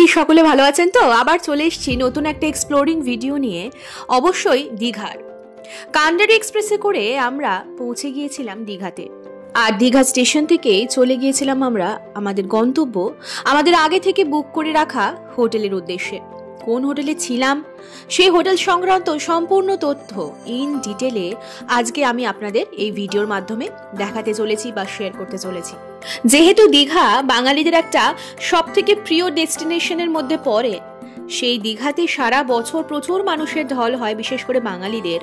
কি সকলে ভালো আছেন তো? আবার চলে এসেছি নতুন একটা এক্সপ্লোরিং ভিডিও নিয়ে, অবশ্যই দীঘার। কান্ডারি এক্সপ্রেসে করে আমরা পৌঁছে গিয়েছিলাম দীঘাতে। আর দীঘা স্টেশন থেকে চলে গিয়েছিলাম আমরা আমাদের গন্তব্য, আমাদের আগে থেকে বুক করে রাখা হোটেলের উদ্দেশ্যে। কোন হোটেলে ছিলাম, সেই হোটেল সংক্রান্ত সম্পূর্ণ তথ্য ইন ডিটেলে আজকে আমি আপনাদের এই ভিডিওর মাধ্যমে দেখাতে চলেছি বা শেয়ার করতে চলেছি। যেহেতু দীঘা বাঙালিদের একটা সবথেকে প্রিয় ডেস্টিনেশনের মধ্যে পড়ে, সেই দীঘাতে সারা বছর প্রচুর মানুষের ঢল হয়, বিশেষ করে বাঙালিদের।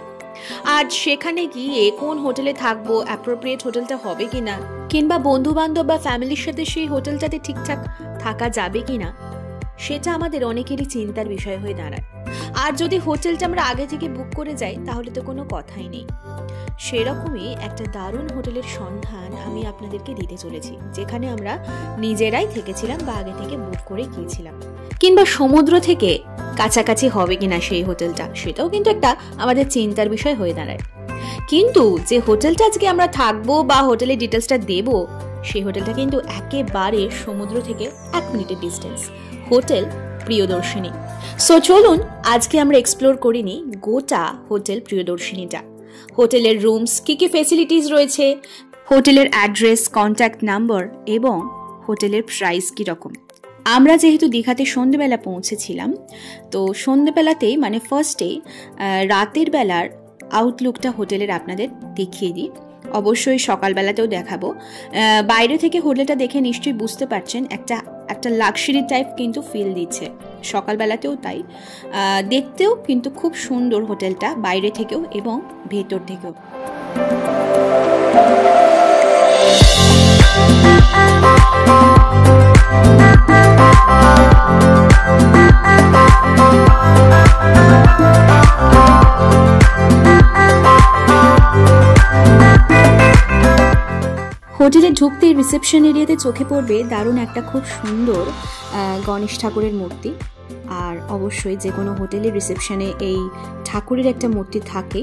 আজ সেখানে গিয়ে কোন হোটেলে থাকবো, অ্যাপ্রোপ্রিয়েট হোটেলটা হবে কিনা, কিংবা বন্ধু বান্ধব বা ফ্যামিলির সাথে সেই হোটেলটাতে ঠিকঠাক থাকা যাবে কিনা, সেটা আমাদের অনেকেরই চিন্তার বিষয় হয়ে দাঁড়ায়। আর যদি হোটেলটা আমরা আগে থেকে বুক করে যাই তাহলে তো কোনো কথাই নেই। সেরকমই একটা দারুণ হোটেলের সন্ধান আমি আপনাদেরকে দিতে চলেছি, যেখানে আমরা নিজেরাই থেকেছিলাম বা আগে থেকে বুক করে গিয়েছিলাম, কিংবা সমুদ্র থেকে কাছাকাছি হবে কিনা সেই হোটেলটা, সেটাও কিন্তু একটা আমাদের চিন্তার বিষয় হয়ে দাঁড়ায়। কিন্তু যে হোটেলটা আজকে আমরা থাকবো বা হোটেলের ডিটেলসটা দেব, সেই হোটেলটা কিন্তু একেবারে সমুদ্র থেকে 1 মিনিটের ডিস্টেন্স, হোটেল প্রিয়দর্শিনী। সো চলুন আজকে আমরা এক্সপ্লোর করে নিই গোটা হোটেল প্রিয়দর্শিনীটা। হোটেলের রুমস, কি কি ফেসিলিটিস রয়েছে, হোটেলের অ্যাড্রেস, কন্ট্যাক্ট নাম্বার এবং হোটেলের প্রাইস কীরকম। আমরা যেহেতু দীঘাতে সন্ধ্যেবেলা পৌঁছেছিলাম, তো সন্ধ্যেবেলাতেই মানে ফার্স্টে রাতের বেলার আউটলুকটা হোটেলের আপনাদের দেখিয়ে দিই। অবশ্যই সকালবেলাতেও দেখাবো। বাইরে থেকে হোটেলটা দেখে নিশ্চয়ই বুঝতে পারছেন একটা লাক্সারি টাইপ কিন্তু ফিল দিচ্ছে। সকালবেলাতেও তাই, দেখতেও কিন্তু খুব সুন্দর হোটেলটা, বাইরে থেকেও এবং ভেতর থেকেও। হোটেলে ঢুকতেই রিসেপশন এরিয়াতে চোখে পড়বে দারুণ একটা খুব সুন্দর গণেশ ঠাকুরের মূর্তি। আর অবশ্যই যে কোনো হোটেলের রিসেপশনে এই ঠাকুরের একটা মূর্তি থাকে।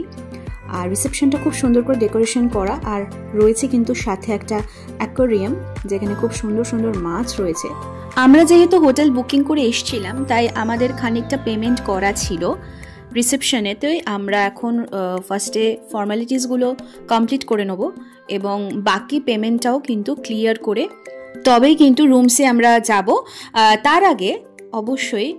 আর রিসেপশনটা খুব সুন্দর করে ডেকোরেশন করা, আর রয়েছে কিন্তু সাথে একটা অ্যাকোয়ারিয়াম, যেখানে খুব সুন্দর সুন্দর মাছ রয়েছে। আমরা যেহেতু হোটেল বুকিং করে এসেছিলাম, তাই আমাদের খানিকটা পেমেন্ট করা ছিল রিসেপশনেতে। আমরা এখন ফার্স্টে ফর্মালিটিসগুলো কমপ্লিট করে নেব এবং বাকি পেমেন্টটাও কিন্তু ক্লিয়ার করে তবেই কিন্তু রুমসে আমরা যাব। তার আগে অবশ্যই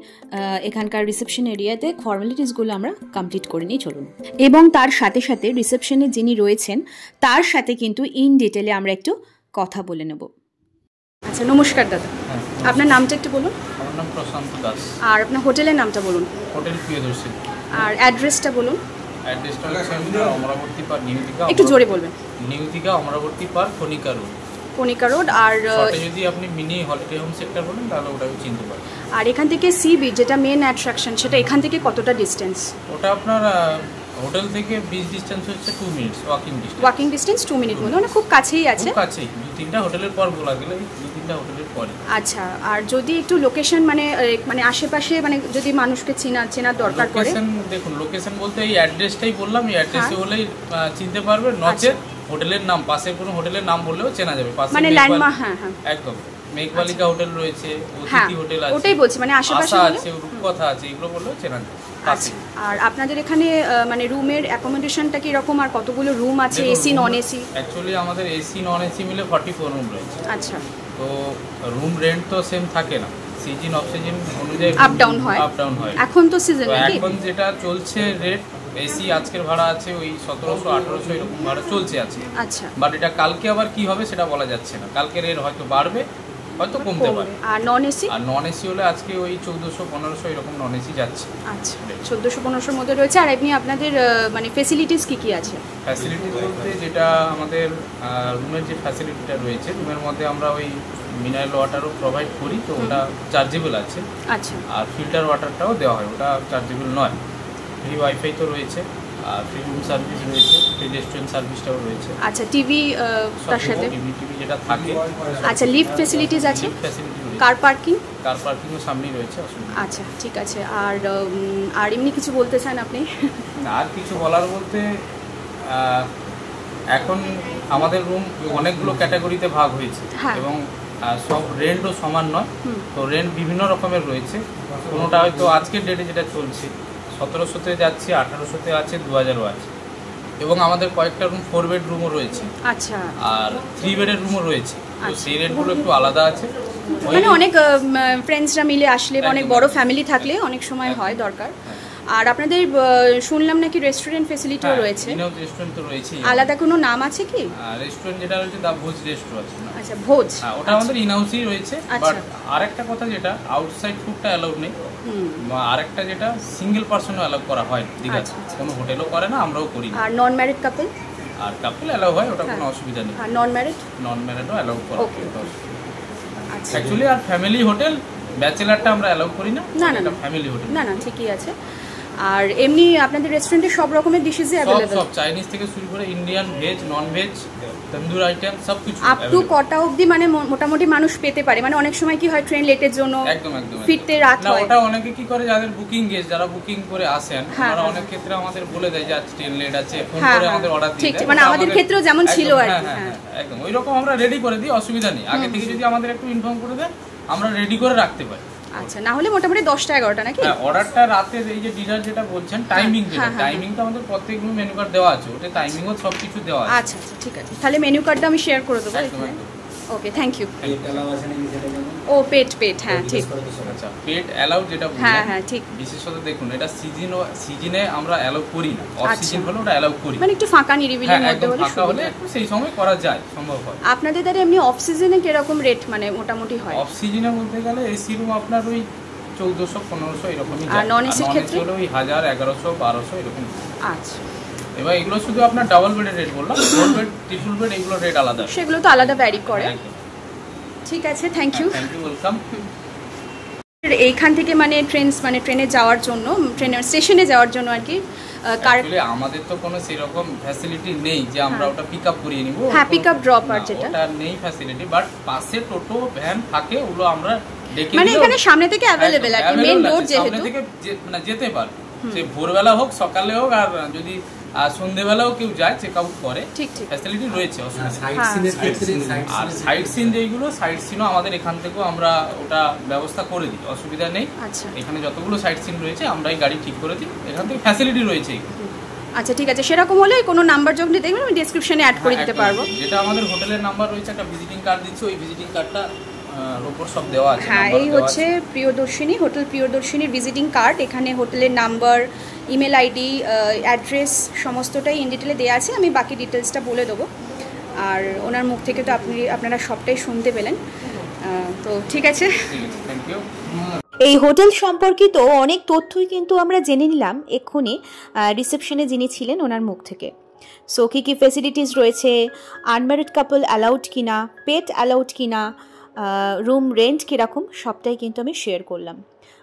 এখানকার রিসেপশন এরিয়াতে ফর্মালিটিসগুলো আমরা কমপ্লিট করে নিই, চলুন। এবং তার সাথে সাথে রিসেপশনে যিনি রয়েছেন তার সাথে কিন্তু ইন ডিটেলে আমরা একটু কথা বলে নেব। আচ্ছা, নমস্কার দাদা, আপনার নামটা একটু বলুন। আমার নাম প্রশান্ত দাস। আর আপনার হোটেলের নামটা বলুন। হোটেল প্রিয়দর্শিনী। আর অ্যাড্রেসটা বলুন। অ্যাড্রেসটা হচ্ছে অমরাবতী পার, নিউ দীঘা। একটু জোরে বলবেন। নিউ দীঘা অমরাবতী পার, কনিকা রোড। কনিকা রোড। আর যদি আপনি মিনি হলিডে হোম সেক্টর বলেন তাহলে ওটাকে চিনতে পারবেন। আর এখান থেকে সি বিচ, যেটা মেন অ্যাট্রাকশন, সেটা এখান থেকে কতটা ডিস্টেন্স? ওটা আপনার হোটেল থেকে বিচ ডিস্টেন্স হচ্ছে 2 মিনিটস ওয়াকিং ডিস্টেন্স 2 মিনিট মতো, মানে খুব কাছেই আছে। খুব কাছেই, 2-3টা হোটেলের পর বলা গেলে 2-3টা হোটেলের পরে। আচ্ছা, আর যদি একটু লোকেশন মানে আশেপাশে মানে যদি মানুষকে চেনার দরকার পড়ে। দেখুন, লোকেশন বলতে এই অ্যাড্রেসটাই বললাম, এই অ্যাড্রেসে হলেই চিনতে পারবে। নচেত হোটেলের নাম, পাশে কোনো হোটেলের নাম বললেও চেনা যাবে। পাশে মানে ল্যান্ডমার্ক। হ্যাঁ হ্যাঁ, একদম। মেঘবালিকা হোটেল রয়েছে, অতিথি হোটেল আছে, ওটাই বলছি, মানে আশেপাশে আছে, রূপকথা আছে, এগুলো বললেও চেনা যাবে। আচ্ছা, আর আপনাদের এখানে মানে রুমের অ্যাকোমোডেশনটা কি রকম, আর কতগুলো রুম আছে, এসি নন এসি? অ্যাকচুয়ালি আমাদের এসি নন এসি মিলে 44 রুম রয়েছে। আচ্ছা, তো রুম রেন্ট তো সেম থাকে না, সিজন অফ সিজন অনুযায়ী আপ ডাউন হয়। এখন তো সিজন নাকি? এখন যেটা চলছে রেট, এসি আজকের ভাড়া আছে ওই 1700-1800 এরকম ভাড়া চলছে আছে। আচ্ছা, বাট এটা কালকে আবার কি হবে সেটা বলা যাচ্ছে না, কালকে রেট হয়তো বাড়বে, হয়তো কমতে পারে। আর নন এসি? আর নন এসি হলে আজকে ওই 1400-1500 এরকম নন এসি যাচ্ছে। আচ্ছা, 1400-1500 মধ্যে রয়েছে। আর এমনি আপনাদের মানে ফেসিলিটিস কি কি আছে? ফ্যাসিলিটিস বলতে যেটা আমাদের রুমের যে ফ্যাসিলিটিটা রয়েছে, রুমের মধ্যে আমরা ওই মিনারেল ওয়াটারও প্রোভাইড করি, তো ওটা চার্জেবল আছে। আচ্ছা, আর ফিল্টার ওয়াটারটাও দেওয়া হয়, ওটা চার্জেবল নয়। ফ্রি ওয়াইফাই তো রয়েছে, আর ফ্রি রুম সার্ভিস রয়েছে, ফ্রি রেস্টুরেন্ট সার্ভিসটাও রয়েছে। আচ্ছা, টিভি তার সাথে? টিভি যেটা থাকে। আচ্ছা, লিফট ফ্যাসিলিটিস আছে? কার পার্কিংও সামনেই রয়েছে। আচ্ছা, ঠিক আছে। আর এমনি কিছু বলতে চান আপনি? আর কিছু বলার বলতে, এখন আমাদের রুম অনেকগুলো ক্যাটাগরিতে ভাগ হয়েছে এবং সব রেন্টও সমান নয়, তো রেন্ট বিভিন্ন রকমের রয়েছে। কোনোটা হয়তো আজকের ডেটে যেটা চলছে 1700-তে যাচ্ছে, 1800-তে আছে, 2000-ও আছে। এবং আমাদের কয়েকটা রুম 4 বেডরুমও রয়েছে, আচ্ছা, আর 3 বেডের রুমও রয়েছে, তো সেই রেটগুলো একটু আলাদা আছে। মানে অনেক ফ্রেন্ডসরা মিলে আসলে, অনেক বড় ফ্যামিলি থাকলে অনেক সময় হয় দরকার। আর আপনাদের শুনলাম নাকি রেস্টুরেন্ট ফ্যাসিলিটিও রয়েছে। রেস্টুরেন্ট তো রয়েছে। আলাদা কোনো নাম আছে কি? রেস্টুরেন্ট যেটা রয়েছে দা ভোজ রেস্টুরেন্ট। আচ্ছা, ভোজ, ওটা আমাদের ইনহাউসই রয়েছে। বাট আরেকটা কথা, যেটা আউটসাইড ফুডটা অ্যালাউড নেই। আরেকটা যেটা সিঙ্গেল পারসনও অ্যালাউ করা হয় দীঘাতে, কোনো হোটেলও করে না, আমরাও করি না। আর নন ম্যারিড কাপল? আর কাপল অ্যালাউ হয়, ওটা কোনো অসুবিধা নেই। আর নন ম্যারিডও অ্যালাউ করা হয়। অ্যাকচুয়ালি আর ফ্যামিলি হোটেল, ব্যাচেলারটা আমরা অ্যালাউ করি না। না, ফ্যামিলি হোটেল না, ঠিকই আছে। আর এমনি আপনাদের রেস্টুরেন্টে সব রকমের ডিশেসই अवेलेबल? সব চাইনিজ থেকে শুরু করে ইন্ডিয়ান, ভেজ, নন ভেজ, তন্দুর আইটেম সব কিছু। আপ টু কটা অবধি মানে মোটামুটি মানুষ পেতে পারে? মানে অনেক সময় কি হয় ট্রেন লেটের জন্য একদম ফিরতে রাত হয়। না, ওটা অনেকে কি করে, যাদের বুকিং গেস্ট, যারা বুকিং করে আসেন, তারা অনেক ক্ষেত্রে আমাদের বলে দেয় যে আজ ট্রেন লেট আছে, ফোন করে আমাদের অর্ডার দিয়ে দেয়। ঠিক, মানে আমাদের ক্ষেত্রেও যেমন ছিল আর কি। একদম ওইরকম আমরা রেডি করে দিই, অসুবিধা নেই। আগে থেকে যদি আমাদের একটু ইনফর্ম করে দেন, আমরা রেডি করে রাখতে পারি। আচ্ছা, না হলে মোটামুটি 10টা 11টা নাকি? হ্যাঁ, অর্ডারটা রাতে, এই যে ডিনার যেটা বলছেন, টাইমিংটা আমাদের প্রত্যেক রুম মেনু কার্ড দেওয়া আছে, ওটা টাইমিংও সব কিছু দেওয়া আছে। আচ্ছা, ঠিক আছে, তাহলে মেনু কার্ডটা আমি শেয়ার করে দেবো। ওকে, থ্যাংক ইউ। ও পেট, হ্যাঁ ঠিক। আচ্ছা, পেট অ্যালাউ যেটা বলছেন, হ্যাঁ ঠিক। বিশেষত দেখুন, এটা সিজনে আমরা অ্যালাউ করি না, অফ সিজন হলে ওটা অ্যালাউ করি। মানে একটু ফাঁকা নিরিবিলির মধ্যে হলে, ফাঁকা হলে একটু সেই সময় করা যায়, সম্ভব হয়। আপনাদের দ্বারা এমনি অফ সিজনে কিরকম রেট মানে মোটামুটি হয়? অফ সিজনে বলতে গেলে এসি রুম আপনার ওই 1400-1500 এরকমই, আর নন এসির ক্ষেত্রে ওই 1000, 1100-1200 এরকম। আচ্ছা, এবার এগুলো শুধু আপনার ডাবল বেডের রেট বললাম, ফোর বেড, ট্রিপল বেড, এগুলো রেট আলাদা, সেগুলো তো আলাদা ভ্যারি করে। ঠিক আছে, থ্যাংক ইউ। ওয়েলকাম। এইখান থেকে মানে ট্রেনে যাওয়ার জন্য, ট্রেনের স্টেশনে যাওয়ার জন্য আর কি, আমাদের তো কোনো সেরকম ফ্যাসিলিটি নেই যে আমরা ওটা পিক আপ করিয়ে নিব। হ্যাঁ, পিক আপ ড্রপ আর যেটা, ওটা নেই ফ্যাসিলিটি। বাট পাশে টোটো ভ্যান থাকে, ওগুলো আমরা ডেকে, মানে এখানে সামনে থেকে अवेलेबल আর কি, মেইন রোড যেহেতু, সামনে থেকে মানে যেতে পারে, সে ভোরবেলা হোক, সকালে হোক, আর যদি সন্ধ্যেবেলাও কেউ যায়, চেক আউট করে, ঠিক ফ্যাসিলিটি রয়েছে। আর সাইট সিন যেগুলো, সাইট সিনও আমাদের এখান থেকেও আমরা ওটা ব্যবস্থা করে দিই, অসুবিধা নেই। এখানে যতগুলো সাইট সিন রয়েছে আমরাই গাড়ি ঠিক করে দিই, এখান থেকে ফ্যাসিলিটি রয়েছে। আচ্ছা, ঠিক আছে, সেরকম হলে কোনো নাম্বার যখন দেখবেন আমি ডেসক্রিপশনে অ্যাড করে দিতে পারবো। যেটা আমাদের হোটেলের নাম্বার রয়েছে, একটা ভিজিটিং কার্ড দিচ্ছি, ওই ভিজিটিং কার্ডটা উপর সব দেওয়া আছে। হ্যাঁ, এই হচ্ছে প্রিয়দর্শিনী হোটেল, প্রিয়দর্শিনীর ভিজিটিং কার্ড। এখানে হোটেলের নাম্বার, ইমেল আইডি, অ্যাড্রেস সমস্তটাই ইন ডিটেলে দেওয়া আছে। আমি বাকি ডিটেলসটা বলে দেবো। আর ওনার মুখ থেকে তো আপনারা সবটাই শুনতে পেলেন, তো ঠিক আছে, থ্যাংক ইউ। এই হোটেল সম্পর্কিত অনেক তথ্যই কিন্তু আমরা জেনে নিলাম এক্ষুনি রিসেপশনে যিনি ছিলেন ওনার মুখ থেকে। সো কী কী ফেসিলিটিস রয়েছে, আনম্যারিড কাপল অ্যালাউড কিনা, পেট অ্যালাউড কিনা, রুম রেন্ট কীরকম, সবটাই কিন্তু আমি শেয়ার করলাম।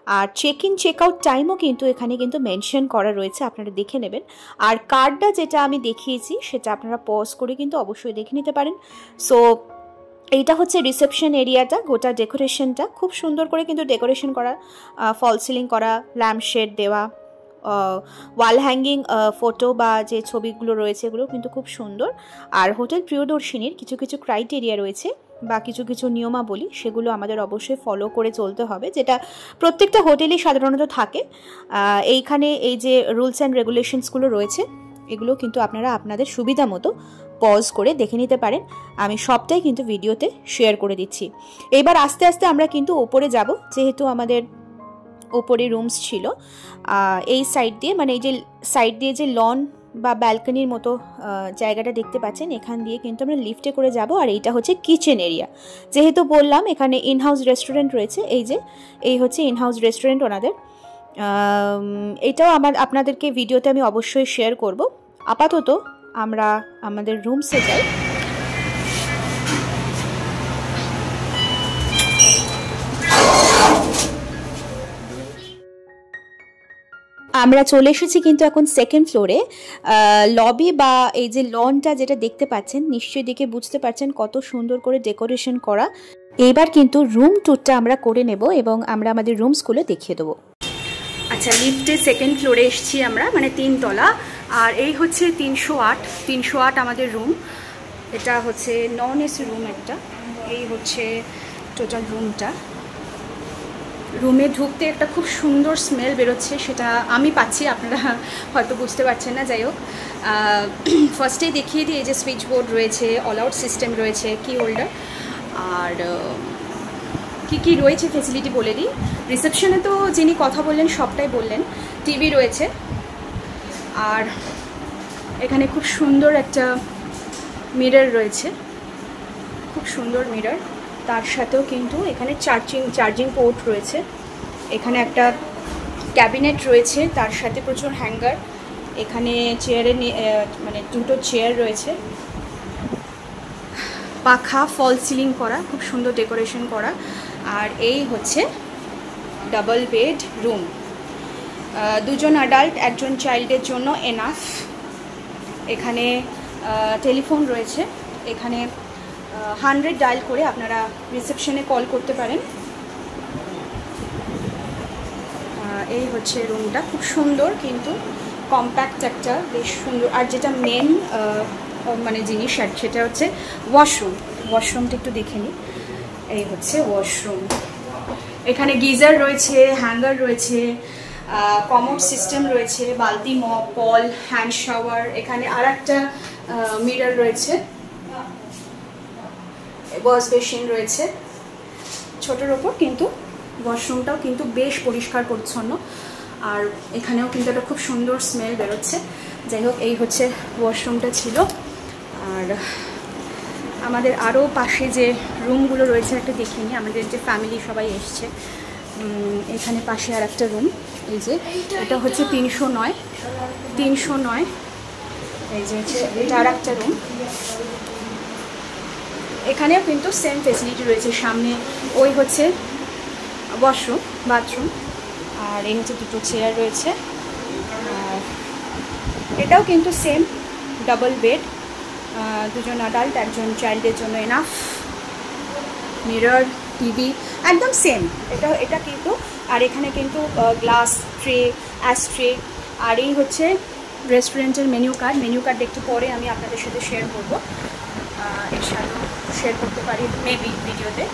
আর চেক ইন চেক আউট টাইমও কিন্তু এখানে কিন্তু মেনশন করা রয়েছে, আপনারা দেখে নেবেন। আর কার্ডটা যেটা আমি দেখিয়েছি সেটা আপনারা পজ করে কিন্তু অবশ্যই দেখে নিতে পারেন। সো এইটা হচ্ছে রিসেপশন এরিয়াটা, গোটা ডেকোরেশনটা খুব সুন্দর করে কিন্তু ডেকোরেশন করা, ফল সিলিং করা, ল্যাম্পশেড দেওয়া, ওয়াল হ্যাঙ্গিং ফটো বা যে ছবিগুলো রয়েছে এগুলো কিন্তু খুব সুন্দর। আর হোটেল প্রিয়দর্শিনীর কিছু কিছু ক্রাইটেরিয়া রয়েছে বা কিছু কিছু নিয়মাবলী, সেগুলো আমাদের অবশ্যই ফলো করে চলতে হবে, যেটা প্রত্যেকটা হোটেলেই সাধারণত থাকে। এইখানে এই যে রুলস অ্যান্ড রেগুলেশনসগুলো রয়েছে, এগুলো কিন্তু আপনারা আপনাদের সুবিধা মতো পজ করে দেখে নিতে পারেন। আমি সবটাই কিন্তু ভিডিওতে শেয়ার করে দিচ্ছি। এবার আস্তে আস্তে আমরা কিন্তু ওপরে যাব, যেহেতু আমাদের ওপরে রুমস ছিল এই সাইড দিয়ে, মানে এই যে সাইড দিয়ে যে লন বা ব্যালকনির মতো জায়গাটা দেখতে পাচ্ছেন, এখান দিয়ে কিন্তু আমরা লিফটে করে যাব। আর এইটা হচ্ছে কিচেন এরিয়া, যেহেতু বললাম এখানে ইনহাউস রেস্টুরেন্ট রয়েছে। এই হচ্ছে ইনহাউস রেস্টুরেন্ট ওনাদের। এটাও আপনাদেরকে ভিডিওতে আমি অবশ্যই শেয়ার করব। আপাতত আমরা আমাদের রুমসে যাই। আমরা চলে এসেছি কিন্তু এখন সেকেন্ড ফ্লোরে। লবি বা এই যে লনটা যেটা দেখতে পাচ্ছেন, নিশ্চয়ই দেখে বুঝতে পারছেন কত সুন্দর করে ডেকোরেশন করা। এবার কিন্তু রুম ট্যুরটা আমরা করে নেব এবং আমরা আমাদের রুমসগুলো দেখিয়ে দেবো। আচ্ছা, লিফটে সেকেন্ড ফ্লোরে এসেছি আমরা, মানে 3 তলা। আর এই হচ্ছে 308 আমাদের রুম। এটা হচ্ছে নন এসি রুম একটা। এই হচ্ছে টোটাল রুমটা। রুমে ঢুকতে একটা খুব সুন্দর স্মেল বেরোচ্ছে, সেটা আমি পাচ্ছি, আপনারা হয়তো বুঝতে পারছেন না। যাই হোক, ফার্স্টেই দেখিয়ে দিই, এই যে সুইচ বোর্ড রয়েছে, অল আউট সিস্টেম রয়েছে, কি হোল্ডার, আর কি রয়েছে ফেসিলিটি বলে দিই। রিসেপশনে তো যিনি কথা বললেন সবটাই বললেন। টিভি রয়েছে, আর এখানে খুব সুন্দর একটা মিরর রয়েছে, খুব সুন্দর মিরর। তার সাথেও কিন্তু এখানে চার্জিং পোর্ট রয়েছে। এখানে একটা ক্যাবিনেট রয়েছে, তার সাথে প্রচুর হ্যাঙ্গার। এখানে চেয়ারে মানে দুটো চেয়ার রয়েছে, পাখা, ফল সিলিং করা, খুব সুন্দর ডেকোরেশন করা। আর এই হচ্ছে ডাবল বেড রুম, দুজন অ্যাডাল্ট একজন চাইল্ডের জন্য এনাফ। এখানে টেলিফোন রয়েছে, এখানে 100 ডায়াল করে আপনারা রিসেপশনে কল করতে পারেন। এই হচ্ছে রুমটা, খুব সুন্দর কিন্তু কম্প্যাক্ট একটা, বেশ সুন্দর। আর যেটা মেন মানে জিনিস সেটা হচ্ছে ওয়াশরুমটা একটু দেখে নিই। এই হচ্ছে ওয়াশরুম, এখানে গিজার রয়েছে, হ্যাঙ্গার রয়েছে, কমোড সিস্টেম রয়েছে, বালতি, মপ, কল, হ্যান্ড শাওয়ার। এখানে আর একটা মিরর রয়েছে, ওয়াশ বেসিন রয়েছে ছোটোর ওপর, কিন্তু ওয়াশরুমটাও কিন্তু বেশ পরিষ্কার পরিচ্ছন্ন। আর এখানেও কিন্তু একটা খুব সুন্দর স্মেল বেরোচ্ছে। যাই হোক, এই হচ্ছে ওয়াশরুমটা ছিল। আর আমাদের আরও পাশে যে রুমগুলো রয়েছে একটা দেখিনি, আমাদের যে ফ্যামিলি সবাই এসছে। এখানে পাশে আর একটা রুম, এই যে এটা হচ্ছে 309। এই যে এটা আর একটা রুম, এখানেও কিন্তু সেম ফেসিলিটি রয়েছে। সামনে ওই হচ্ছে ওয়াশরুম, বাথরুম, আর এই হচ্ছে দুটো চেয়ার রয়েছে। আর এটাও কিন্তু সেম ডাবল বেড, দুজন অ্যাডাল্ট একজন চাইল্ডের জন্য এনাফ। মিরর, টিভি একদম সেম এটা কিন্তু। আর এখানে কিন্তু গ্লাস ট্রে, অ্যাশট্রে। আর এই হচ্ছে রেস্টুরেন্টের মেনু কার্ড একটু পরে আমি আপনাদের সাথে শেয়ার করবো, এর সাথেও শেয়ার করতে পারি মেবি ভিডিওতে।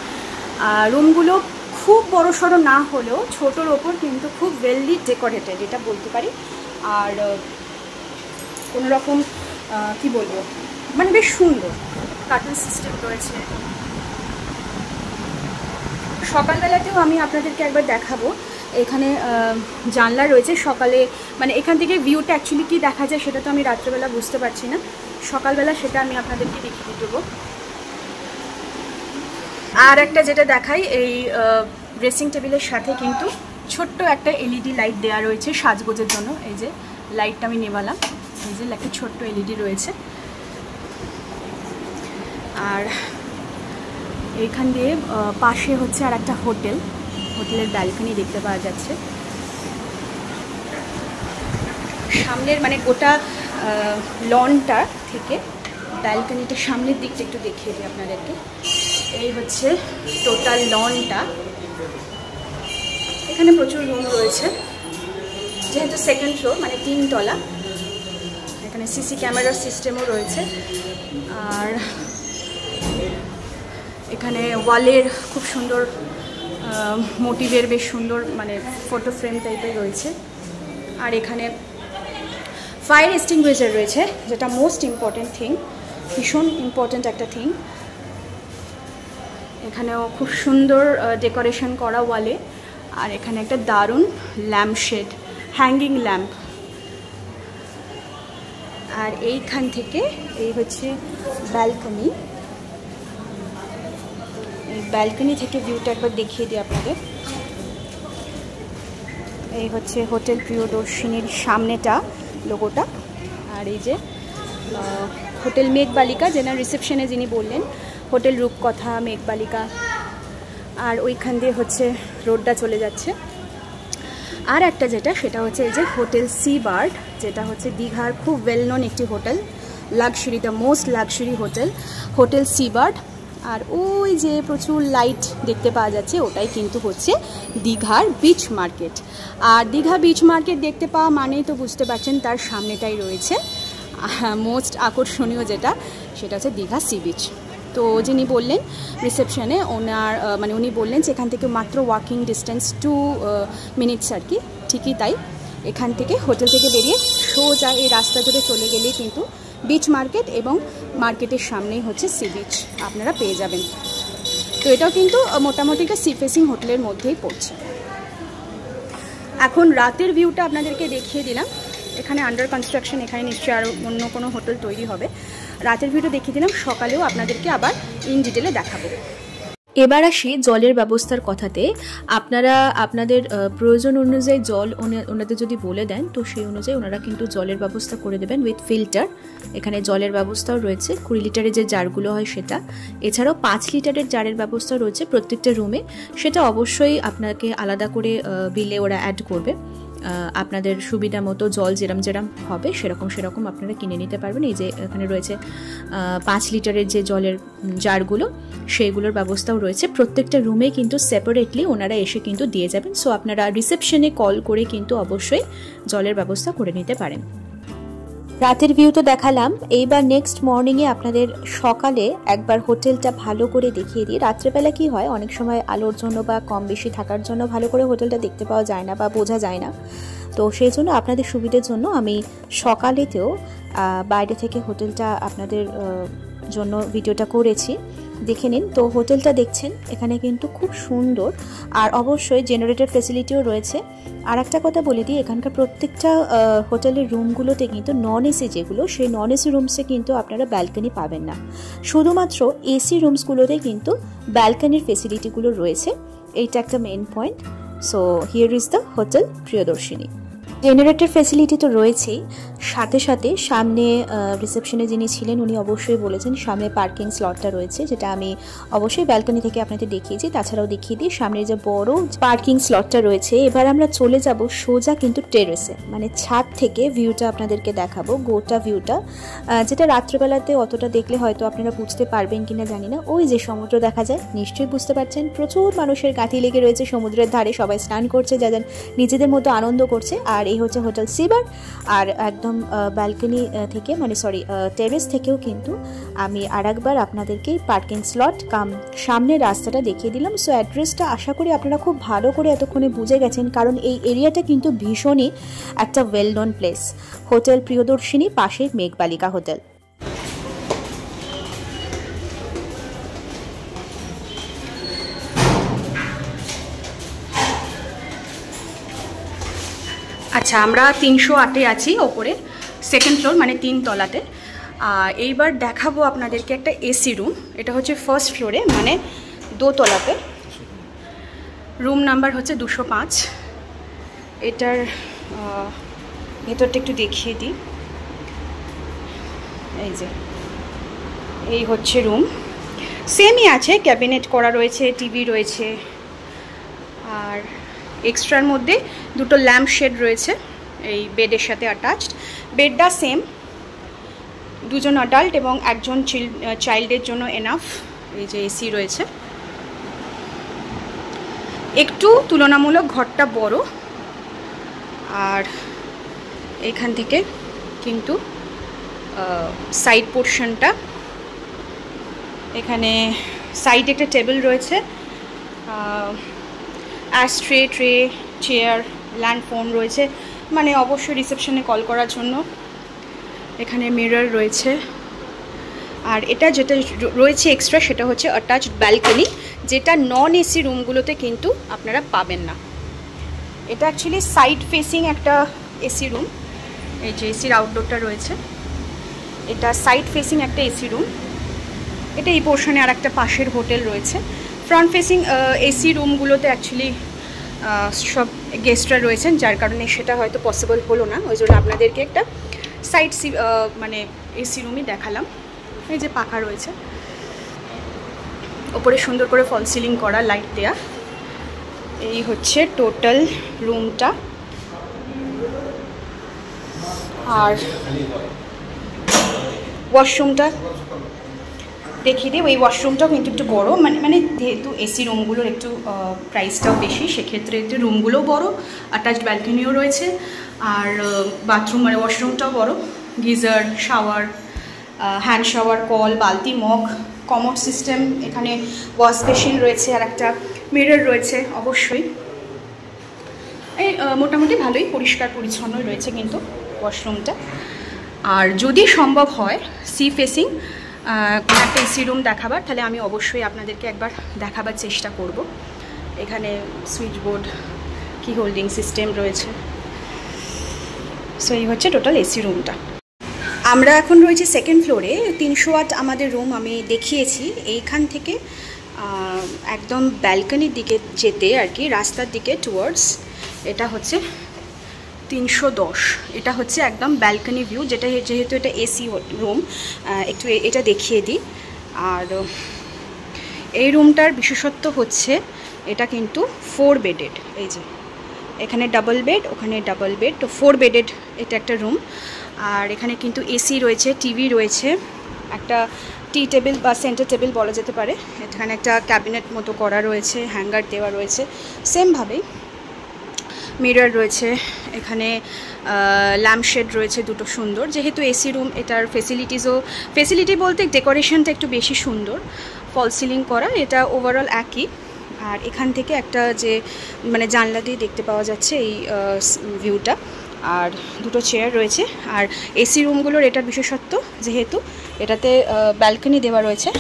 রুমগুলো খুব বড় সড়ো না হলেও ছোটোর ওপর কিন্তু খুব ওয়েললি ডেকোরেটেড, এটা বলতে পারি। আর কোনো রকম কী বলবো, মানে বেশ সুন্দর কার্টুন সিস্টেম রয়েছে। সকালবেলাতেও আমি আপনাদেরকে একবার দেখাবো, এখানে জানলা রয়েছে। সকালে মানে এখান থেকে ভিউটা অ্যাকচুয়ালি কী দেখা যায় সেটা তো আমি রাত্রেবেলা বুঝতে পারছি না, সকালবেলা সেটা আমি আপনাদেরকে দেখিয়ে দেবো। আর একটা যেটা দেখাই, এই ড্রেসিং টেবিলের সাথে কিন্তু ছোট্ট একটা এলইডি লাইট দেওয়া রয়েছে সাজগোজের জন্য। এই যে লাইটটা আমি নেবালাম, এই যে একটা ছোট্ট এলইডি রয়েছে। আর এইখান দিয়ে পাশে হচ্ছে আর একটা হোটেলের ব্যালকনি দেখতে পাওয়া যাচ্ছে। সামনের মানে গোটা লনটা থেকে ব্যালকনিটা সামনের দিকটা একটু দেখিয়ে দিই আপনাদেরকে। এই হচ্ছে টোটাল লনটা, এখানে প্রচুর রুম রয়েছে, যেহেতু সেকেন্ড ফ্লোর মানে 3 তলা। এখানে সিসি ক্যামেরার সিস্টেমও রয়েছে। আর এখানে ওয়ালের খুব সুন্দর মোটিভের বেশ সুন্দর মানে ফটো ফ্রেম টাইপের রয়েছে। আর এখানে ফায়ার এক্সটিংগুইশার রয়েছে, যেটা মোস্ট ইম্পর্টেন্ট থিং, ভীষণ ইম্পর্টেন্ট একটা থিং। এখানেও খুব সুন্দর ডেকোরেশন করা ওয়ালে। আর এখানে একটা দারুণ ল্যাম্পশেড, হ্যাঙ্গিং ল্যাম্প। আর এইখান থেকে এই হচ্ছে ব্যালকনি, এই ব্যালকনি থেকে ভিউটা একবার দেখিয়ে দিই আপনাদের। এই হচ্ছে হোটেল প্রিয়দর্শিনীর সামনেটা, লোগোটা। আর এই যে হোটেল মেঘবালিকা, যেনার রিসেপশনে যিনি বললেন হোটেল রূপকথা মেঘবালিকা। আর ওইখান দিয়ে হচ্ছে রোডটা চলে যাচ্ছে। আর একটা যেটা, সেটা হচ্ছে এই যে হোটেল সি বার্ড, যেটা হচ্ছে দীঘার খুব ওয়েল নোন একটি hotel, luxury, the most luxury hotel Sea Bird. আর ওই যে প্রচুর লাইট দেখতে পাওয়া যাচ্ছে, ওটাই কিন্তু হচ্ছে দীঘার বিচ মার্কেট। আর দীঘা বিচ মার্কেট দেখতে পাওয়া মানেই তো বুঝতে পারছেন তার সামনেটাই রয়েছে মোস্ট আকর্ষণীয় যেটা, সেটা হচ্ছে দীঘা সি বিচ। তো তো যিনি বললেন রিসেপশনে ওনার মানে উনি বললেন যে এখান থেকে মাত্র ওয়াকিং ডিস্টেন্স 2 মিনিটস আর কি। ঠিকই তাই, এখান থেকে হোটেল থেকে বেরিয়ে সোজা এই রাস্তা ধরে চলে গেলেই কিন্তু বিচ মার্কেট এবং মার্কেটের সামনেই হচ্ছে সি বিচ আপনারা পেয়ে যাবেন। তো এটাও কিন্তু মোটামুটি একটা সি ফেসিং হোটেলের মধ্যেই পড়ছে। এখন রাতের ভিউটা আপনাদেরকে দেখিয়ে দিলাম। এখানে আন্ডার কনস্ট্রাকশন, এখানে নিশ্চয়ই আরও অন্য কোনো হোটেল তৈরি হবে। রাতের ভিউটা দেখিয়ে দিলাম, সকালেও আপনাদেরকে আবার ইন ডিটেলে দেখাবো। এবার আসি জলের ব্যবস্থার কথাতে। আপনারা আপনাদের প্রয়োজন অনুযায়ী জল ওনাদের যদি বলে দেন তো সেই অনুযায়ী ওনারা কিন্তু জলের ব্যবস্থা করে দেবেন উইথ ফিল্টার। এখানে জলের ব্যবস্থাও রয়েছে, 20 লিটারের যে জারগুলো হয় সেটা, এছাড়াও 5 লিটারের জারের ব্যবস্থা রয়েছে প্রত্যেকটা রুমে। সেটা অবশ্যই আপনাকে আলাদা করে বিলে ওরা অ্যাড করবে। আপনাদের সুবিধা মতো জল যেরম হবে সেরকম আপনারা কিনে নিতে পারবেন। এই যে এখানে রয়েছে 5 লিটারের যে জলের জারগুলো, সেইগুলোর ব্যবস্থাও রয়েছে। প্রত্যেকটা রুমে কিন্তু সেপারেটলি ওনারা এসে কিন্তু দিয়ে যাবেন। সো আপনারা রিসেপশনে কল করে কিন্তু অবশ্যই জলের ব্যবস্থা করে নিতে পারেন। রাতের ভিউ তো দেখালাম, এইবার নেক্সট মর্নিংয়ে আপনাদের সকালে একবার হোটেলটা ভালো করে দেখিয়ে দিই। রাত্রেবেলা কি হয়, অনেক সময় আলোর জন্য বা কম বেশি থাকার জন্য ভালো করে হোটেলটা দেখতে পাওয়া যায় না বা বোঝা যায় না। তো সেই জন্য আপনাদের সুবিধার জন্য আমি সকালেতেও বাইরে থেকে হোটেলটা আপনাদের জন্য ভিডিওটা করেছি, দেখে নিন। তো হোটেলটা দেখছেন, এখানে কিন্তু খুব সুন্দর, আর অবশ্যই জেনারেটর ফেসিলিটিও রয়েছে। আর একটা কথা বলে দিই, এখানকার প্রত্যেকটা হোটেলের রুমগুলোতে কিন্তু নন এসি যেগুলো, সেই নন এসি রুমসে কিন্তু আপনারা ব্যালকনি পাবেন না। শুধুমাত্র এসি রুমসগুলোতে কিন্তু ব্যালকনির ফেসিলিটিগুলো রয়েছে। এইটা একটা main point. So here is the hotel Priyadarshini. Generator facility তো রয়েছেই, সাথে সাথে সামনে রিসেপশনে যিনি ছিলেন উনি অবশ্যই বলেছেন সামনে পার্কিং স্লটটা রয়েছে, যেটা আমি অবশ্যই ব্যালকনি থেকে আপনাদের দেখিয়েছি। তাছাড়াও দেখিয়ে দিই সামনে যে বড় পার্কিং স্লটটা রয়েছে। এবার আমরা চলে যাব সোজা কিন্তু টেরেসে, মানে ছাদ থেকে ভিউটা আপনাদেরকে দেখাবো, গোটা ভিউটা, যেটা রাত্রেবেলাতে অতটা দেখলে হয়তো আপনারা বুঝতে পারবেন কিনা জানি না। ওই যে সমুদ্র দেখা যায়, নিশ্চয়ই বুঝতে পারছেন। প্রচুর মানুষের গাঁথি লেগে রয়েছে সমুদ্রের ধারে, সবাই স্নান করছে, যাদের নিজেদের মতো আনন্দ করছে। আর এই হচ্ছে হোটেল সিবার। আর একদম ব্যালকনি থেকে, মানে সরি টেরেস থেকেও কিন্তু আমি আরেকবার আপনাদেরকে পার্কিং স্লট কাম সামনের রাস্তাটা দেখিয়ে দিলাম। সো অ্যাড্রেসটা আশা করি আপনারা খুব ভালো করে এতক্ষণে বুঝে গেছেন, কারণ এই এরিয়াটা কিন্তু ভীষণই একটা well known place. Hotel Priyadarshini, পাশে মেঘবালিকা হোটেল। আচ্ছা, আমরা 308-এ আছি, ওপরে সেকেন্ড ফ্লোর, মানে 3 তলাতে। এইবার দেখাবো আপনাদেরকে একটা এসি রুম। এটা হচ্ছে ফার্স্ট ফ্লোরে, মানে 2 তলাতে। রুম নাম্বার হচ্ছে 205। এটার ভেতরটা একটু দেখিয়ে দিই। এই যে এই হচ্ছে রুম, সেমই আছে, ক্যাবিনেট করা রয়েছে, টিভি রয়েছে, আর এক্সট্রার মধ্যে 2টো ল্যাম্প শেড রয়েছে এই বেডের সাথে অ্যাটাচড। বেডটা সেম, 2জন অ্যাডাল্ট এবং 1জন চাইল্ডের জন্য এনাফ। এই যে এসি রয়েছে, একটু তুলনামূলক ঘরটা বড়। আর এখান থেকে কিন্তু সাইড পোর্শনটা, এখানে সাইডে একটা টেবিল রয়েছে, ashtray, tray, chair, land phone রয়েছে, মানে অবশ্যই রিসেপশনে কল করার জন্য। এখানে মিরর রয়েছে। আর এটা যেটা রয়েছে এক্সট্রা, সেটা হচ্ছে অ্যাটাচড ব্যালকনি, যেটা নন এসি রুমগুলোতে কিন্তু আপনারা পাবেন না। এটা অ্যাকচুয়ালি সাইড ফেসিং একটা এসি রুম। এই যে এসির আউটডোরটা রয়েছে, এটা সাইড ফেসিং একটা এসি রুম। এটা এই পোর্শনে আর একটা পাশের হোটেল রয়েছে। ফ্রন্ট ফেসিং এসি রুমগুলোতে অ্যাকচুয়ালি সব গেস্টরা রয়েছেন, যার কারণে সেটা হয়তো পসিবল হলো না। ওই জন্য আপনাদেরকে একটা সাইড মানে এসি রুমই দেখালাম। এই যে পাখা রয়েছে, ওপরে সুন্দর করে ফল সিলিং করা, লাইট দেয়া। এই হচ্ছে টোটাল রুমটা। আর ওয়াশরুমটা দেখিয়ে দিই। ওই ওয়াশরুমটাও কিন্তু একটু বড়ো, মানে যেহেতু এসি রুমগুলোর একটু প্রাইসটাও বেশি, সেক্ষেত্রে একটু রুমগুলোও বড়, অ্যাটাচড ব্যালকনিও রয়েছে। আর বাথরুম মানে ওয়াশরুমটাও বড়, geyser, shower, hand shower, call, বালতি, মগ কমোড সিস্টেম, এখানে ওয়াশ বেসিন রয়েছে আর একটা মিরর রয়েছে। অবশ্যই এই মোটামুটি ভালোই পরিষ্কার পরিচ্ছন্ন রয়েছে কিন্তু ওয়াশরুমটা। আর যদি সম্ভব হয় সি ফেসিং কোনো একটা এসি রুম দেখাবার, তাহলে আমি অবশ্যই আপনাদেরকে একবার দেখাবার চেষ্টা করব। এখানে সুইচ বোর্ড, কি হোল্ডিং সিস্টেম রয়েছে। সো এই হচ্ছে টোটাল এসি রুমটা। আমরা এখন রয়েছি সেকেন্ড ফ্লোরে। 300 ওয়াট আমাদের রুম আমি দেখিয়েছি। এইখান থেকে একদম ব্যালকনির দিকে যেতে আর কি, রাস্তার দিকে টুয়ার্ডস, এটা হচ্ছে 310। এটা হচ্ছে একদম ব্যালকনি ভিউ, যেহেতু এটা এসি রুম, একটু এটা দেখিয়ে দিই। আর এই রুমটার বিশেষত্ব হচ্ছে এটা কিন্তু 4 বেডেড। এই যে এখানে ডাবল বেড, ওখানে ডাবল বেড, তো 4 বেডেড এটা একটা রুম। আর এখানে কিন্তু এসি রয়েছে, টিভি রয়েছে, একটা টি টেবিল বা সেন্টার টেবিল বলা যেতে পারে। এখানে একটা ক্যাবিনেট মতো করা রয়েছে, হ্যাঙ্গার দেওয়া রয়েছে সেমভাবেই, মিরর রয়েছে, এখানে ল্যাম্পশেড রয়েছে দুটো সুন্দর। যেহেতু এসি রুম, এটার ফেসিলিটি বলতে ডেকোরেশনটা একটু বেশি সুন্দর, ফল সিলিং করা, এটা ওভারঅল একই। আর এখান থেকে একটা যে মানে জানলা দিয়ে দেখতে পাওয়া যাচ্ছে এই ভিউটা। আর দুটো চেয়ার রয়েছে। আর এসি রুমগুলোর এটার বিশেষত্ব, যেহেতু এটাতে ব্যালকনি দেওয়া রয়েছে।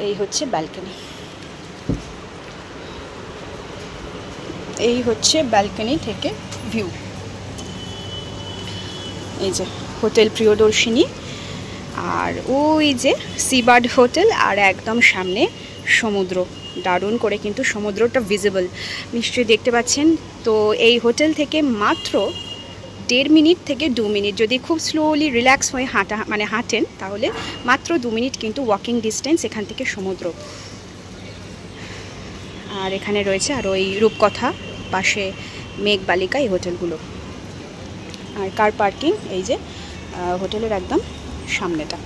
এই হচ্ছে ব্যালকনি, এই হচ্ছে ব্যালকনি থেকে ভিউ। এই যে হোটেল প্রিয়দর্শিনী, আর ওই যে সিবার্ড হোটেল, আর একদম সামনে সমুদ্র। দারুণ করে কিন্তু সমুদ্রটা ভিজিবল, নিশ্চয়ই দেখতে পাচ্ছেন। তো এই হোটেল থেকে মাত্র 1.5 মিনিট থেকে 2 মিনিট, যদি খুব স্লোলি রিল্যাক্স হয়ে হাঁটেন, তাহলে মাত্র 2 মিনিট কিন্তু ওয়াকিং ডিস্টেন্স এখান থেকে সমুদ্র। আর এখানে রয়েছে আর ওই রূপকথা, পাশে মেঘবালিকা, এই হোটেলগুলো। আর কার পার্কিং এই যে হোটেলের একদম সামনেটা।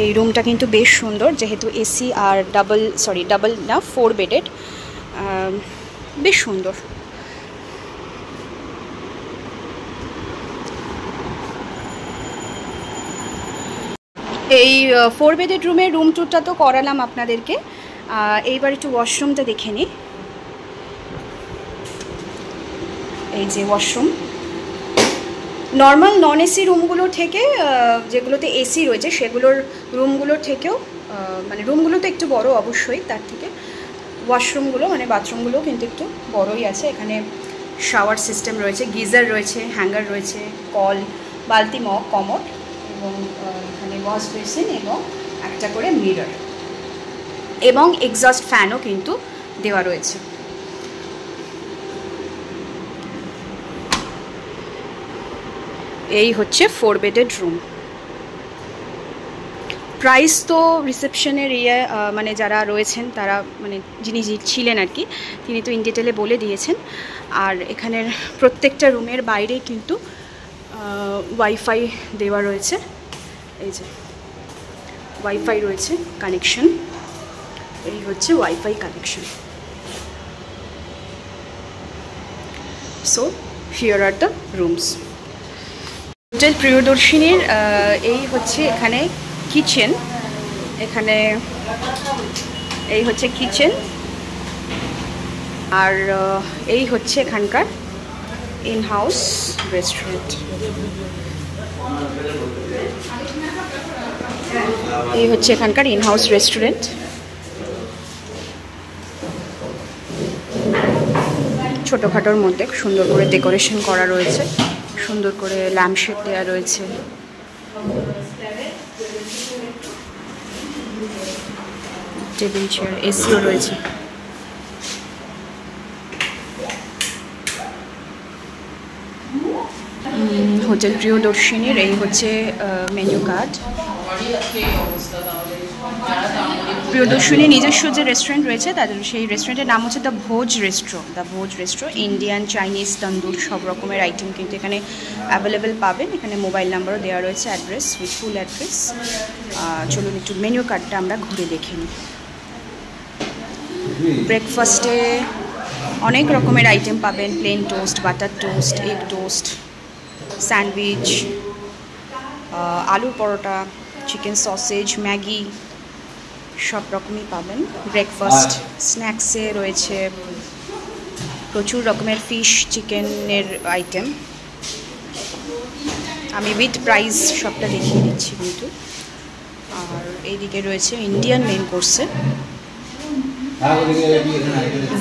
এই রুমটা কিন্তু বেশ সুন্দর, যেহেতু এসি আর ডাবল না 4 বেডেড, বেশ সুন্দর। এই 4 বেডেড রুমের রুম ট্যুরটা তো করালাম আপনাদেরকে। এইবার একটু ওয়াশরুমটা দেখে নিই। এই যে ওয়াশরুম, নর্মাল নন এসি রুমগুলো থেকে, যেগুলোতে এসি রয়েছে সেগুলোর রুমগুলোর থেকেও, মানে রুমগুলো তো একটু বড় অবশ্যই, তার থেকে ওয়াশরুমগুলো মানে বাথরুমগুলো কিন্তু একটু বড়ই আছে। এখানে শাওয়ার সিস্টেম রয়েছে, গিজার রয়েছে, হ্যাঙ্গার রয়েছে, কল, বালতি, মগ, কমোড, এবং এখানে ওয়াশ বেসিন এবং একটা করে মিরর, এবং এক্সস্ট ফ্যানও কিন্তু দেওয়া রয়েছে। এই হচ্ছে 4 বেডেড রুম। প্রাইস তো রিসেপশনের মানে যারা রয়েছেন তারা, মানে যিনি ছিলেন আর কি, তিনি তো ইন ডিটেলে বলে দিয়েছেন। আর এখানের প্রত্যেকটা রুমের বাইরে কিন্তু ওয়াইফাই দেওয়া রয়েছে। এই যে ওয়াইফাই রয়েছে কানেকশন, এই হচ্ছে wifi connection. So here are the rooms. Hotel প্রিয়দর্শিনীর এই হচ্ছে এখানে কিচেন, এখানে এই হচ্ছে কিচেন, আর এই হচ্ছে এখানকার ইন হাউস রেস্টুরেন্ট। এই হচ্ছে এখানকার ইন হাউস রেস্টুরেন্ট। ছোটোখাটোর মধ্যে সুন্দর করে ডেকোরেশন করা রয়েছে, সুন্দর করে ল্যাম্পশেড দেওয়া রয়েছে। টেবিল চেয়ার, এসিও রয়েছে। হোটেল প্রিয়দর্শিনীর এই হচ্ছে মেনু কার্ড। প্রিয়দর্শিনী নিজস্ব যে রেস্টুরেন্ট রয়েছে তাদের, সেই রেস্টুরেন্টের নাম হচ্ছে দ্য ভোজ রেস্ট্রো। ইন্ডিয়ান, চাইনিজ, তন্দুর সব রকমের আইটেম কিন্তু এখানে অ্যাভেলেবেল পাবেন। এখানে মোবাইল নাম্বারও দেওয়া রয়েছে, অ্যাড্রেস উইথ ফুল অ্যাড্রেস। চলুন একটু মেনু কার্ডটা আমরা ঘুরে দেখে নিই। ব্রেকফাস্টে অনেক রকমের আইটেম পাবেন, plain toast, butter toast, egg toast, sandwich, আলুর পরোটা, চিকেন সসেজ, ম্যাগি, সব রকমই পাবেন। ব্রেকফাস্ট, স্ন্যাক্সে রয়েছে প্রচুর রকমের ফিশ, চিকেনের আইটেম। আমি উইথ প্রাইস সবটা দেখিয়ে দিচ্ছি কিন্তু। আর এইদিকে রয়েছে ইন্ডিয়ান মেন কোর্সে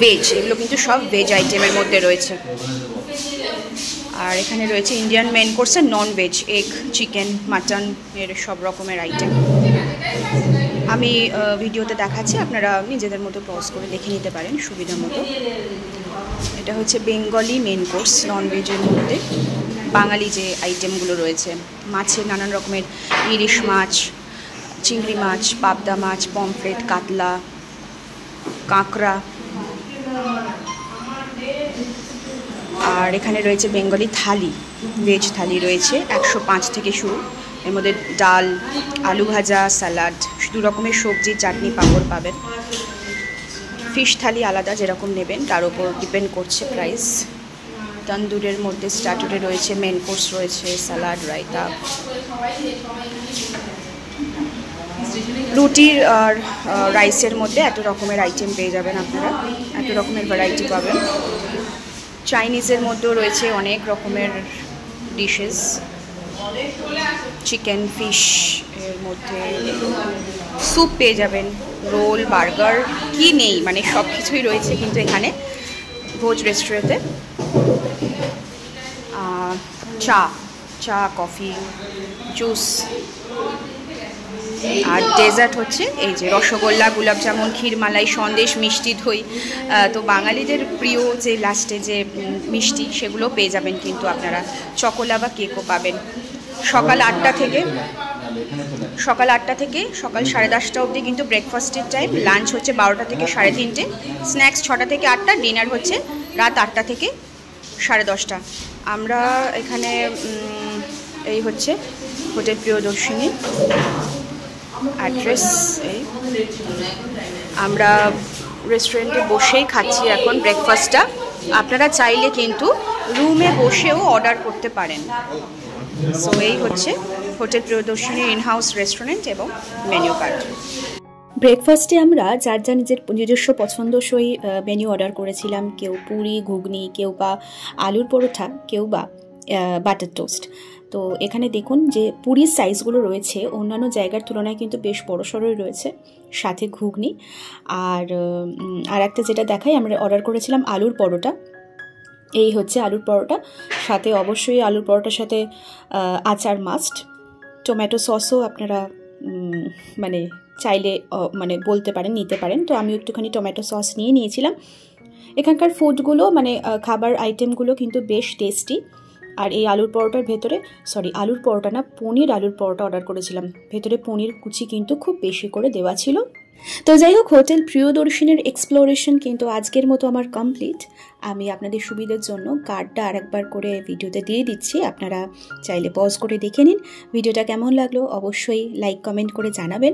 ভেজ, এগুলো কিন্তু সব ভেজ আইটেমের মধ্যে রয়েছে। আর এখানে রয়েছে ইন্ডিয়ান মেন কোর্সে non veg, egg, chicken, mutton এর সব রকমের আইটেম। আমি ভিডিওতে দেখাচ্ছি, আপনারা নিজেদের মতো পজ করে দেখে নিতে পারেন সুবিধা মতো। এটা হচ্ছে বেঙ্গলি মেন কোর্স, নন ভেজের মধ্যে বাঙালি যে আইটেমগুলো রয়েছে। মাছের নানান রকমের ইলিশ মাছ, চিংড়ি মাছ, পাবদা মাছ, পমফ্রেট, কাতলা, কাঁকড়া। আর এখানে রয়েছে বেঙ্গলি থালি, ভেজ থালি রয়েছে 105 থেকে শুরু। এর মধ্যে ডাল, আলু ভাজা, স্যালাড, 2 রকমের সবজি, চাটনি, পাঁপড় পাবেন। ফিশ থালি আলাদা, যেরকম নেবেন তার উপর ডিপেন্ড করছে প্রাইস। তন্দুরের মধ্যে স্টার্টারে রয়েছে, মেন কোর্স রয়েছে, স্যালাড, রায়তা। রুটির আর রাইসের মধ্যে এত রকমের আইটেম পেয়ে যাবেন আপনারা, এত রকমের ভ্যারাইটি পাবেন। চাইনিজের মধ্যেও রয়েছে অনেক রকমের ডিশেস, চিকেন, ফিশ, এর মধ্যে স্যুপ পেয়ে যাবেন, রোল, বার্গার, কি নেই মানে সব কিছুই রয়েছে কিন্তু এখানে ভোজ রেস্টুরেন্টে। চা, কফি, জুস। আর ডেজার্ট হচ্ছে এই যে রসগোল্লা, গোলাপজামুন, ক্ষীরমালাই, সন্দেশ, মিষ্টি দই। তো বাঙালিদের প্রিয় যে লাস্টে যে মিষ্টি, সেগুলো পেয়ে যাবেন কিন্তু আপনারা। চকোলা বা কেকও পাবেন। সকাল 8টা থেকে সকাল 10:30 অবধি কিন্তু ব্রেকফাস্টের টাইম। লাঞ্চ হচ্ছে 12টা থেকে 3:30, স্ন্যাক্স 6টা থেকে 8টা, ডিনার হচ্ছে রাত 8টা থেকে 10:30। আমরা এখানে এই হচ্ছে হোটেল প্রিয়দর্শিনী অ্যাড্রেস। এই আমরা রেস্টুরেন্টে বসেই খাচ্ছি এখন ব্রেকফাস্টটা। আপনারা চাইলে কিন্তু রুমে বসেও অর্ডার করতে পারেন। সো এই হচ্ছে হোটেল প্রিয়দর্শিনীর ইনহাউস রেস্টুরেন্ট এবং মেনু কার্ড। ব্রেকফাস্টে আমরা যার যা নিজস্ব পছন্দসই মেনু অর্ডার করেছিলাম। কেউ পুরি, ঘুগনি, কেউ বা আলুর পরোটা, কেউ বা বাটার টোস্ট। তো এখানে দেখুন যে পুরির সাইজগুলো রয়েছে অন্যান্য জায়গার তুলনায় কিন্তু বেশ বড়সড়ই রয়েছে, সাথে ঘুগনি। আর একটা যেটা দেখাই, আমরা অর্ডার করেছিলাম আলুর পরোটা। এই হচ্ছে আলুর পরোটা, সাথে অবশ্যই আলুর পরোটার সাথে আচার মাস্ট। টমেটো সসও আপনারা মানে চাইলে মানে বলতে পারেন, নিতে পারেন। তো আমি একটুখানি টমেটো সস নিয়েছিলাম। এখানকার ফুডগুলো মানে খাবার আইটেমগুলো কিন্তু বেশ টেস্টি। আর এই আলুর পরোটার ভেতরে, আলুর পরোটা না, পনির আলুর পরোটা অর্ডার করেছিলাম। ভেতরে পনির কুচি কিন্তু খুব বেশি করে দেওয়া ছিল। তো যাই হোক, হোটেল প্রিয়দর্শিনীর এক্সপ্লোরেশন কিন্তু আজকের মতো আমার কমপ্লিট। আমি আপনাদের সুবিধার জন্য কার্ডটা আরেকবার করে ভিডিওতে দিয়ে দিচ্ছি, আপনারা চাইলে পজ করে দেখে নিন। ভিডিওটা কেমন লাগলো অবশ্যই লাইক কমেন্ট করে জানাবেন।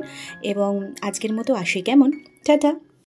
এবং আজকের মতো আসি, কেমন, টাটা।